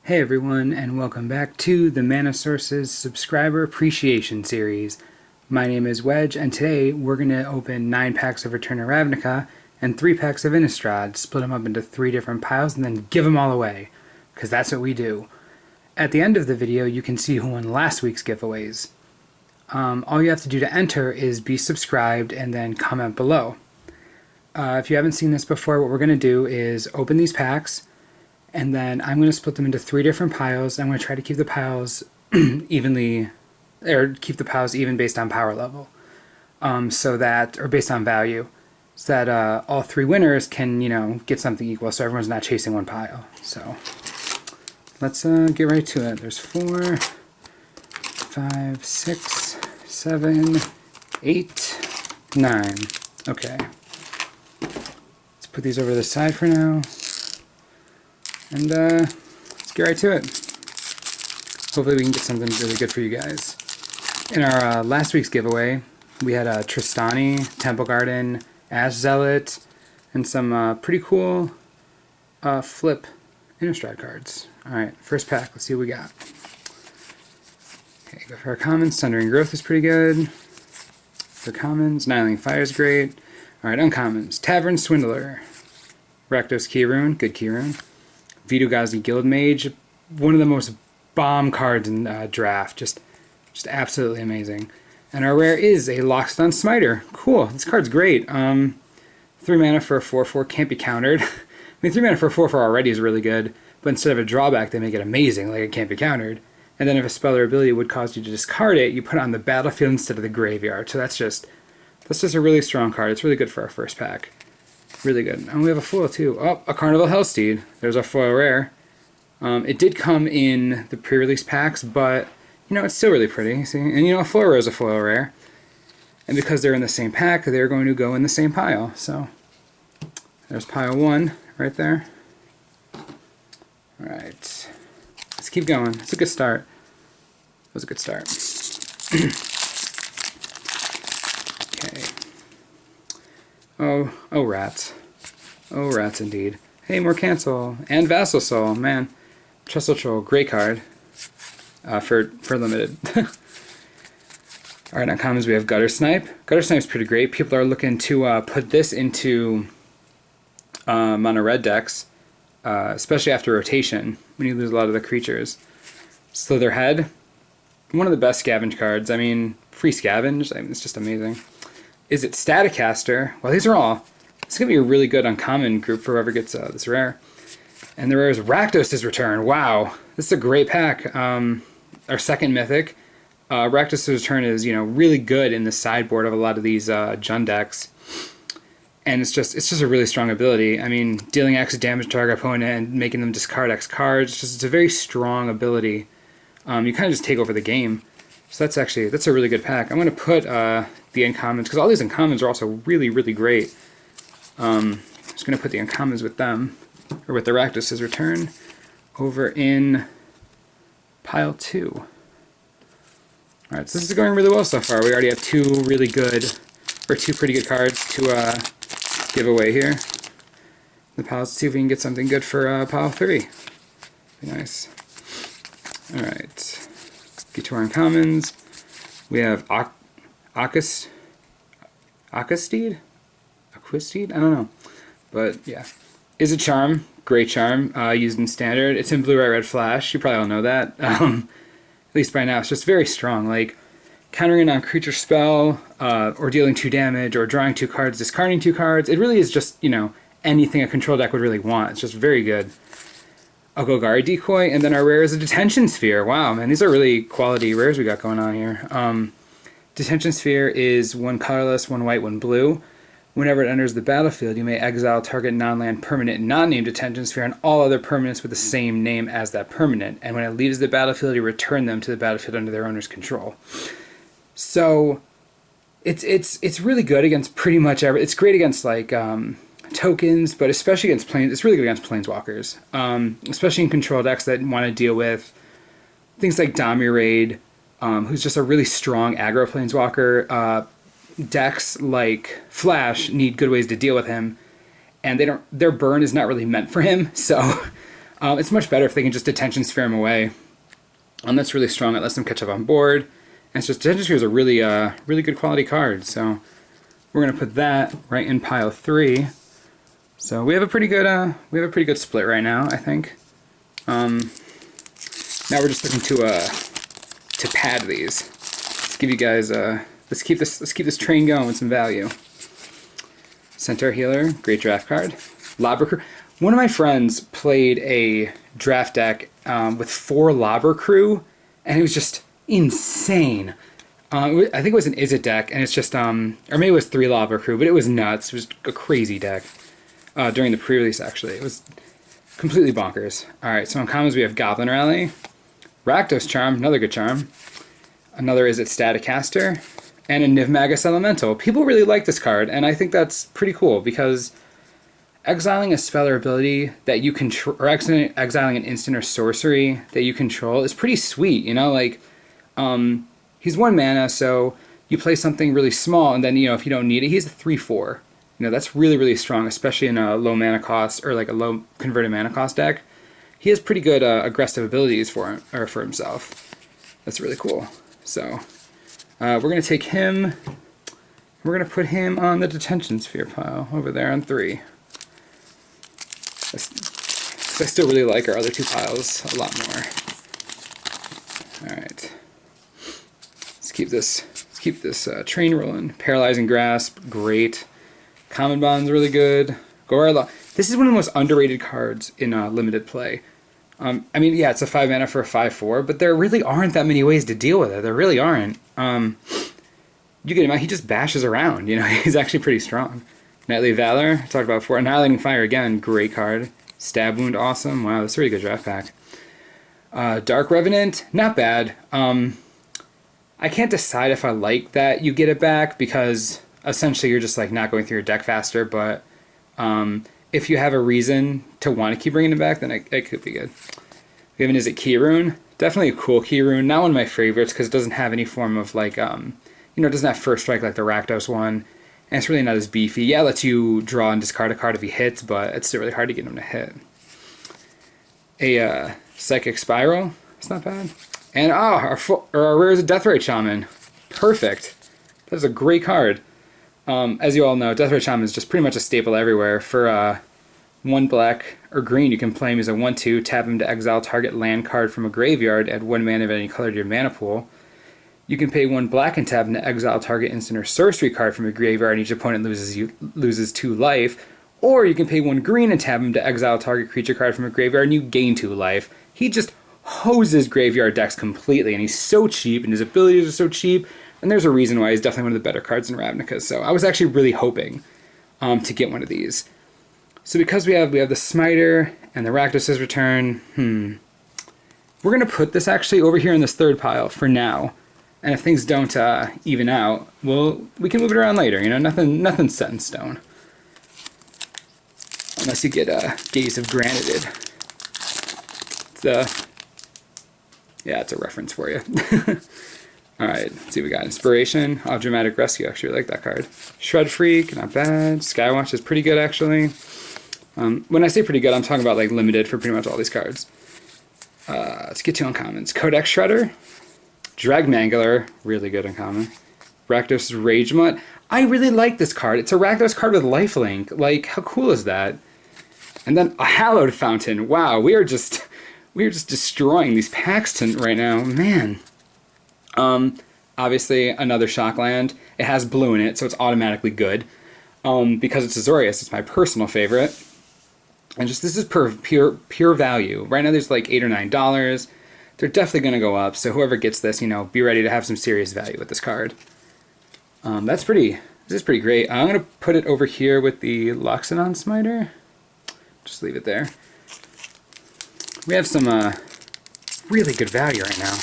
Hey everyone, and welcome back to the Mana Sources Subscriber Appreciation Series. My name is Wedge, and today we're going to open 9 packs of Return to Ravnica and 3 packs of Innistrad, split them up into 3 different piles, and then give them all away, because that's what we do. At the end of the video, you can see who won last week's giveaways. All you have to do to enter is be subscribed and then comment below. If you haven't seen this before, what we're going to do is open these packs, and then I'm going to split them into 3 different piles. I'm going to try to keep the piles evenly, or keep the piles even based on power level, or based on value, so that all 3 winners can, get something equal, so everyone's not chasing one pile. So let's get right to it. There's 4, 5, 6, 7, 8, 9. Okay. Let's put these over to the side for now. And let's get right to it. Hopefully we can get something really good for you guys. In our last week's giveaway, we had a Tristani, Temple Garden, Ash Zealot, and some pretty cool flip Innistrad cards. Alright, first pack, let's see what we got. Okay, go for our commons. Sundering Growth is pretty good. For commons, Nihiling Fire is great. Alright, uncommons. Tavern Swindler. Rakdos Keyrune, good Keyrune. Vitu-Ghazi Guildmage, one of the most bomb cards in draft, just absolutely amazing. And our rare is a Loxodon Smiter. Cool, this card's great. 3 mana for a 4/4 can't be countered. I mean, 3 mana for a 4/4 already is really good, but instead of a drawback, they make it amazing, like it can't be countered. And then if a spell or ability would cause you to discard it, you put it on the battlefield instead of the graveyard. So that's just a really strong card. It's really good for our first pack. Really good. And we have a foil too. Oh, a Carnival Hellsteed. There's our foil rare. It did come in the pre-release packs, but it's still really pretty. See, and a foil rare is a foil rare, and because they're in the same pack, they're going to go in the same pile. So there's pile 1 right there. All right, let's keep going. It's a good start. It was a good start. Okay. Oh rats. Oh rats indeed. Hey, more Cancel. And Vassal Soul, man. Trestle Troll, great card. For limited. Alright, on commons we have Gutter Snipe. Gutter Snipe's pretty great. People are looking to put this into mono red decks, especially after rotation, when you lose a lot of the creatures. Slitherhead, one of the best scavenge cards. I mean, free scavenge, it's just amazing. Is it Staticaster? Well, these are all. It's going to be a really good uncommon group for whoever gets this rare. And the rare is Rakdos' Return. Wow, this is a great pack. Our second mythic. Rakdos' Return is, really good in the sideboard of a lot of these Jund decks. And it's just a really strong ability. I mean, dealing X damage to target opponent and making them discard X cards. It's a very strong ability. You kind of just take over the game. So that's a really good pack. I'm going to put the uncommons, because all these uncommons are also really, really great. I'm just going to put the uncommons with them, or with the Rakdos' Return, over in pile 2. Alright, so this is going really well so far. We already have 2 pretty good cards to give away here. The piles, let's see if we can get something good for pile 3. Be nice. Alright, get to our uncommons. We have Aquasteed? I don't know. But yeah. Is a Charm. Great Charm. Used in Standard. It's in Blue, Red, Red Flash. You probably all know that. At least by now. It's just very strong. Like, countering on creature spell, or dealing 2 damage, or drawing 2 cards, discarding 2 cards. It really is just, anything a control deck would really want. It's just very good. A Golgari Decoy, and then our rare is a Detention Sphere. Wow, man, these are really quality rares we got going on here. Detention Sphere is 1 colorless, 1 white, 1 blue. Whenever it enters the battlefield, you may exile target non-land permanent non-named Detention Sphere and all other permanents with the same name as that permanent. And when it leaves the battlefield, you return them to the battlefield under their owner's control. So it's really good against pretty much every. It's great against like tokens, but especially against planes. It's really good against planeswalkers, especially in control decks that want to deal with things like Raid, who's just a really strong aggro planeswalker. Decks like Flash need good ways to deal with him, and their burn is not really meant for him. So It's much better if they can just Detention Sphere him away. That's really strong. It lets them catch up on board. And it's just Detention Sphere is a really, really good quality card. So we're gonna put that right in pile 3. So we have a pretty good split right now, I think. Now we're just looking to pad these. Let's give you guys let's keep this train going with some value. Centaur Healer, great draft card. Lobber Crew. One of my friends played a draft deck with 4 Lobber Crew, and it was just insane. I think it was an Izzet deck, and it's just or maybe it was 3 Lobber Crew, but it was nuts. It was a crazy deck during the pre-release. Actually, it was completely bonkers. All right, so in commons we have Goblin Rally, Rakdos Charm, another good charm. Another Izzet Staticaster, and a Niv Magus Elemental. People really like this card, and I think that's pretty cool because exiling a spell or ability that you control, or exiling an instant or sorcery that you control is pretty sweet. You know, like he's 1 mana, so you play something really small, and then if you don't need it, he's a 3/4. That's really, really strong, especially in a low mana cost or like a low converted mana cost deck. He has pretty good aggressive abilities for himself. That's really cool. So we're going to take him, we're going to put him on the Detention Sphere pile over there on 3. I still really like our other 2 piles a lot more. Alright. Let's keep this train rolling. Paralyzing Grasp, great. Common Bond's really good. Gorilla. This is one of the most underrated cards in limited play. I mean, yeah, it's a 5 mana for a 5/4, but there really aren't that many ways to deal with it. There really aren't. You get him out, he just bashes around. He's actually pretty strong. Nightly Valor, I talked about before. Annihilating Fire again, great card. Stab Wound, awesome. Wow, that's a really good draft pack. Dark Revenant, not bad. I can't decide if I like that you get it back because essentially you're just like not going through your deck faster, but if you have a reason to want to keep bringing it back, then it could be good. We have an Izzet Key Rune. Definitely a cool Key Rune. Not one of my favorites because it doesn't have any form of like, it doesn't have first strike like the Rakdos one. And it's really not as beefy. Yeah, it lets you draw and discard a card if he hits, but it's still really hard to get him to hit. A Psychic Spiral. It's not bad. And our rare is a Deathrite Shaman. Perfect. That is a great card. As you all know, Deathrite Shaman is just pretty much a staple everywhere. For 1 black or green, you can play him as a 1/2, tap him to exile target land card from a graveyard, add 1 mana of any color to your mana pool. You can pay 1 black and tap him to exile target instant or sorcery card from a graveyard, and each opponent loses 2 life. Or you can pay 1 green and tap him to exile target creature card from a graveyard, and you gain 2 life. He just hoses graveyard decks completely, and he's so cheap, and his abilities are so cheap. And there's a reason why he's definitely one of the better cards in Ravnica. So I was actually really hoping to get one of these. So because we have the Smiter and the Rakdos' Return, we're going to put this actually over here in this 3rd pile for now. And if things don't even out, we can move it around later. Nothing's set in stone. Unless you get Gaze of Granted. It's a reference for you. Alright, let's see what we got. Inspiration. Dramatic Rescue. Actually, I like that card. Shred Freak, not bad. Skywatch is pretty good, actually. When I say pretty good, I'm talking about like limited for pretty much all these cards. Let's get to uncommons. Codex Shredder. Dragmangler, really good uncommon. Rakdos Rage Mutt. I really like this card. It's a Rakdos card with lifelink. Like, how cool is that? And then a Hallowed Fountain. Wow, we are just destroying these packs right now. Man. Obviously, another Shockland. It has blue in it, so it's automatically good. Because it's Azorius, it's my personal favorite. And just this is pure value. Right now there's like $8 or $9. They're definitely going to go up, so whoever gets this, be ready to have some serious value with this card. This is pretty great. I'm going to put it over here with the Loxodon Smiter. Just leave it there. We have some really good value right now.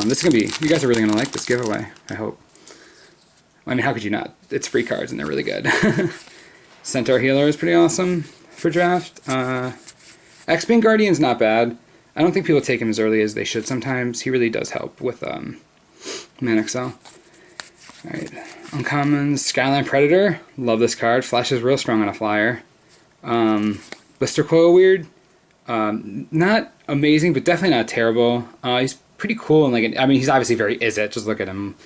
This is going to be, you guys are really going to like this giveaway, I hope. I mean, how could you not? It's free cards and they're really good. Centaur Healer is pretty awesome for draft. X-Beam Guardian's not bad. I don't think people take him as early as they should sometimes. He really does help with Mana Excel. Alright, uncommons. Skyline Predator. Love this card. Flash is real strong on a flyer. Blister Coil Weird. Not amazing, but definitely not terrible. He's pretty cool, and like, I mean, he's obviously very Izzet. Just look at him.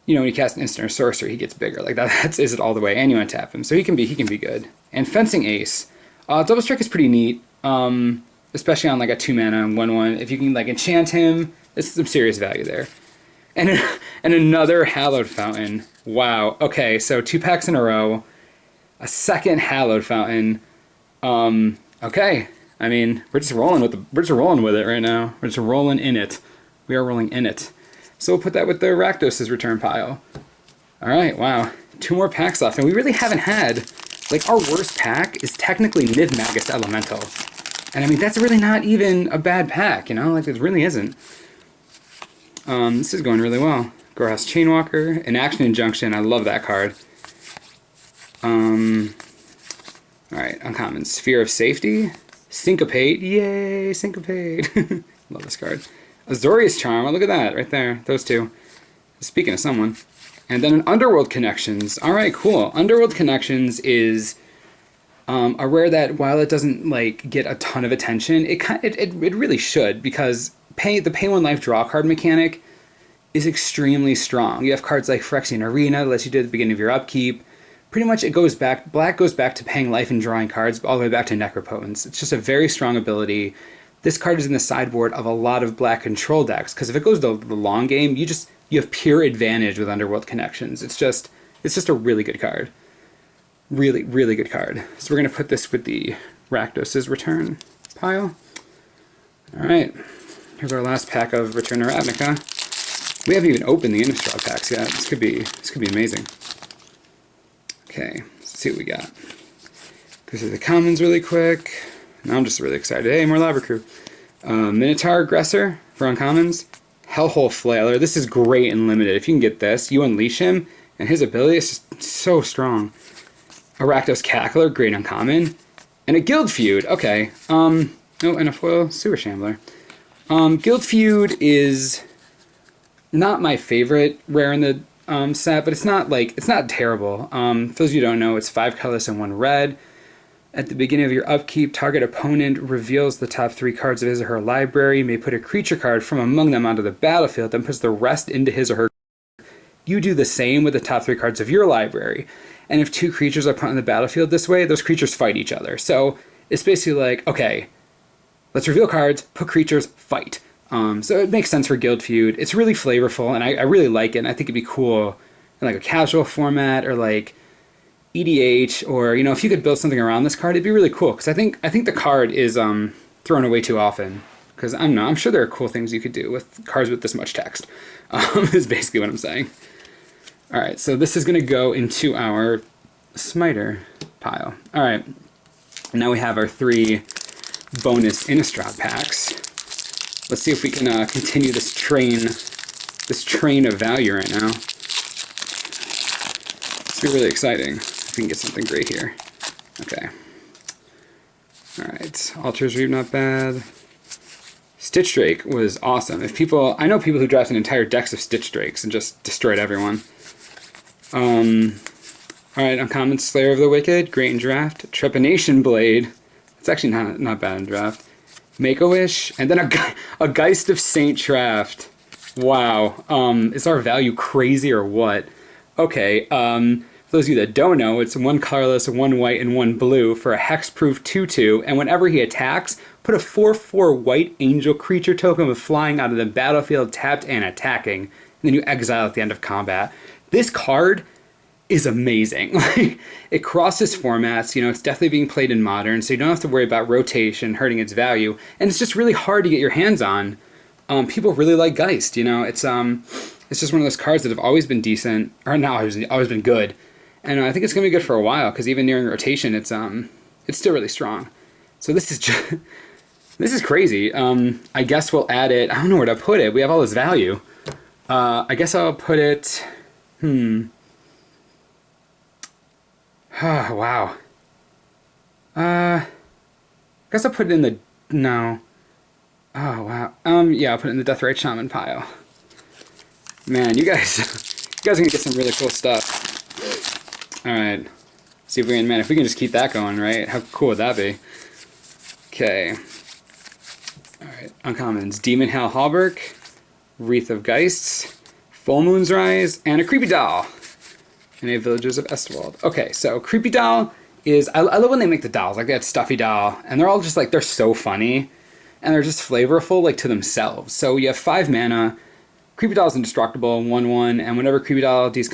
You know, when you cast an instant or sorcery, he gets bigger. Like that's Izzet all the way, and you untap him, so he can be good. And Fencing Ace, Double Strike is pretty neat, especially on like a 2-mana 1/1. If you can like enchant him, there's some serious value there. And and another Hallowed Fountain. Wow. Okay, so 2 packs in a row, a second Hallowed Fountain. Okay. I mean, we're just rolling with it right now. We're just rolling in it. We are rolling in it. So we'll put that with the Rakdos' return pile. All right, wow. 2 more packs left, and we really haven't had, like, our worst pack is technically Niv Magus Elemental. And I mean, that's really not even a bad pack, you know? Like, it really isn't. This is going really well. Gorehas Chainwalker, an Action Injunction. I love that card. Alright, uncommon. Sphere of Safety. Syncopate. Yay, Syncopate. Love this card. Azorius Charm. Oh, look at that right there. Those two. Speaking of someone. And then an Underworld Connections. Alright, cool. Underworld Connections is a rare that, while it doesn't like get a ton of attention, it really should, because the pay 1 life draw card mechanic is extremely strong. You have cards like Phyrexian Arena that lets you do at the beginning of your upkeep. Pretty much it goes back, black goes back to paying life and drawing cards all the way back to Necropotence. It's just a very strong ability. This card is in the sideboard of a lot of black control decks, because if it goes the long game, you have pure advantage with Underworld Connections. It's just a really good card. Really, really good card. So we're going to put this with the Rakdos' return pile. Alright, here's our last pack of Return to Ravnica. We haven't even opened the Innistrad packs yet. This could be amazing. Okay, let's see what we got. Go through the commons really quick. Now I'm just really excited. Hey, more Lava Crew. Minotaur Aggressor for uncommons. Hellhole Flailer. This is great and limited. If you can get this, you unleash him, and his ability is just so strong. A Rakdos Cackler, great uncommon. And a Guild Feud. Okay. Oh, and a foil Sewer Shambler. Guild Feud is not my favorite rare in the set, but it's not terrible. For those of you who don't know, it's 5 colors and 1 red. At the beginning of your upkeep, target opponent reveals the top 3 cards of his or her library. You may put a creature card from among them onto the battlefield, then puts the rest into his or her. You do the same with the top 3 cards of your library. And if 2 creatures are put on the battlefield this way, those creatures fight each other. So it's basically like, okay, let's reveal cards, put creatures, fight. So it makes sense for Guild Feud. It's really flavorful, and I really like it, and I think it'd be cool in like a casual format, or like EDH, or, you know, if you could build something around this card, it'd be really cool, because I think the card is thrown away too often, because I don't know, I'm sure there are cool things you could do with cards with this much text, is basically what I'm saying. Alright, so this is going to go into our Smiter pile. Alright, now we have our 3 bonus Innistrad packs. Let's see if we can continue this train of value right now. It's really exciting if we can get something great here. Okay. Alright, Altar's Reap, not bad. Stitch Drake was awesome. I know people who drafted entire decks of Stitch Drakes and just destroyed everyone. Alright, uncommon Slayer of the Wicked, great in draft. Trepanation Blade, it's actually not bad in draft. Make-A-Wish, and then a Geist of Saint Traft. Wow. Is our value crazy or what? Okay, for those of you that don't know, it's 1 colorless, 1 white, and 1 blue for a hexproof 2/2, and whenever he attacks, put a 4/4 white angel creature token with flying out of the battlefield tapped and attacking, and then you exile at the end of combat. This card is amazing. Like, it crosses formats, you know, it's definitely being played in Modern, so you don't have to worry about rotation hurting its value, and it's just really hard to get your hands on. People really like Geist, you know, it's just one of those cards that have always been decent, or not always been good, and I think it's going to be good for a while, because even nearing rotation, it's still really strong. So this is just, this is crazy. I guess we'll add it, I don't know where to put it, we have all this value. I guess I'll put it, Oh, wow. I guess I'll put it in the... No. Oh, wow. Yeah, I'll put it in the Deathrite Shaman pile. Man, you guys are gonna get some really cool stuff. Alright. See if we can... Man, if we can just keep that going, right? How cool would that be? Okay. Alright, uncommons. Demon Hal Hallberg, Wreath of Geists, Full Moon's Rise, and a Creepy Doll. And a Villagers of Estwald. Okay, so Creepy Doll is... I love when they make the dolls. Like, that Stuffy Doll. And they're all just, like, they're so funny. And they're just flavorful, like, to themselves. So you have 5 mana. Creepy Doll is indestructible, 1/1. And whenever Creepy Doll deals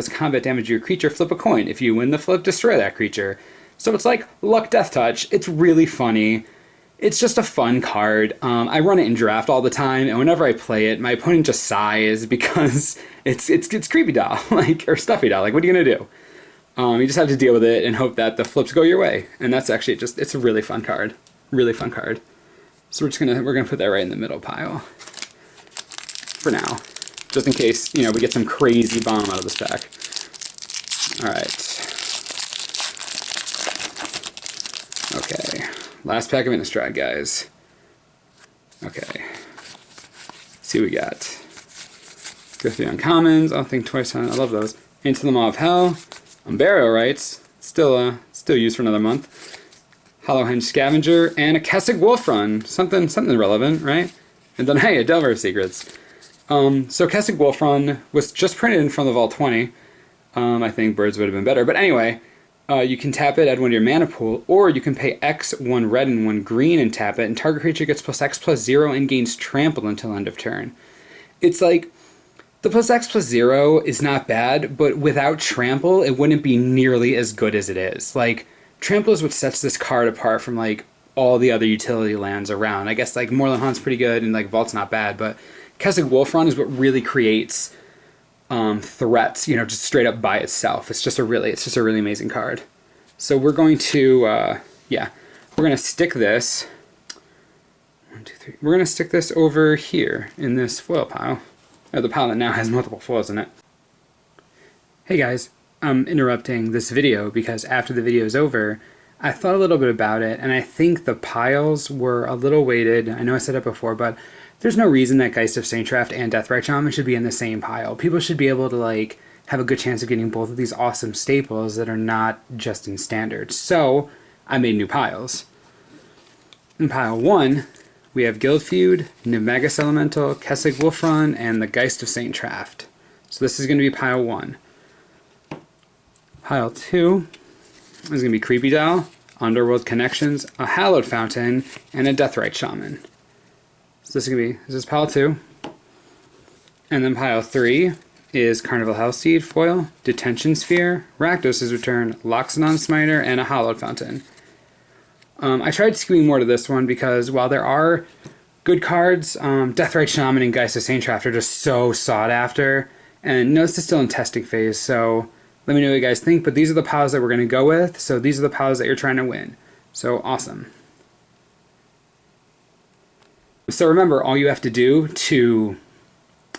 combat damage to your creature, flip a coin. If you win the flip, destroy that creature. So it's like Luck Death Touch. It's really funny. It's just a fun card. I run it in draft all the time, and whenever I play it, my opponent just sighs because it's Creepy Doll, like, or Stuffy Doll. Like, what are you gonna do? You just have to deal with it and hope that the flips go your way. And that's actually just, it's a really fun card. Really fun card. So we're gonna put that right in the middle pile for now, just in case, you know, we get some crazy bomb out of this pack. All right. Okay. Last pack of Innistrad, guys. Okay. Let's see what we got. Go through the uncommons. I'll think twice on it. I love those. Into the Maw of Hell. Unburial Rites. Still used for another month. Hollowhenge Scavenger. And a Kessig Wolfrun. Something relevant, right? And then, hey, a Delver of Secrets. So Kessig Wolfrun was just printed in front of Vault 20. I think Birds would have been better. But anyway... you can tap it, add 1 to your mana pool, or you can pay X, 1 red and 1 green and tap it, and target creature gets +X/+0 and gains trample until end of turn. It's like, the +X/+0 is not bad, but without trample, it wouldn't be nearly as good as it is. Like, trample is what sets this card apart from, like, all the other utility lands around. I guess, like, Moorland Hunt's pretty good, and, like, Vault's not bad, but Kessig Wolfrun is what really creates... threats, you know, just straight up by itself. It's just a really amazing card. So we're going to, we're going to stick this, 1, 2, 3, we're going to stick this over here in this foil pile, or the pile that now has multiple foils in it. Hey guys, I'm interrupting this video because after the video is over, I thought a little bit about it, and I think the piles were a little weighted. I know I said it before, but there's no reason that Geist of Saintcraft and Deathrite Shaman should be in the same pile. People should be able to, like, have a good chance of getting both of these awesome staples that are not just in standard. So, I made new piles. In pile 1, we have Guild Feud, Nimagus Elemental, Kessig Wolfrun, and the Geist of Saintcraft. So this is going to be pile 1. Pile 2 is going to be Creepy Doll, Underworld Connections, a Hallowed Fountain, and a Deathrite Shaman. So this is pile 2. And then pile 3 is Carnival Hellseed foil, Detention Sphere, Rakdos' Return, Loxodon Smiter, and a Hallowed Fountain. I tried skewing more to this one because while there are good cards, Deathrite Shaman and Geist of Saintcraft are just so sought after. And no, this is still in testing phase, so let me know what you guys think. But these are the piles that we're going to go with, so these are the piles that you're trying to win. So awesome. So remember, all you have to do to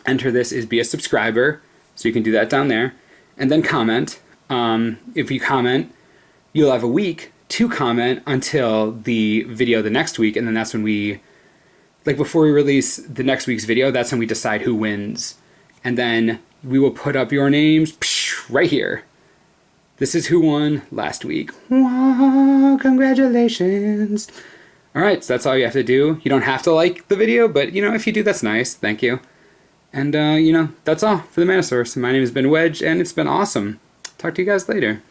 enter this is be a subscriber, so you can do that down there, and then comment. If you comment, you'll have a week to comment until the video the next week, and then that's when we, like before we release the next week's video, that's when we decide who wins. And then we will put up your names right here. This is who won last week. Wow, congratulations. Alright, so that's all you have to do. You don't have to like the video, but, you know, if you do, that's nice. Thank you. And, you know, that's all for the Mana Source. My name has been Wedge, and it's been awesome. Talk to you guys later.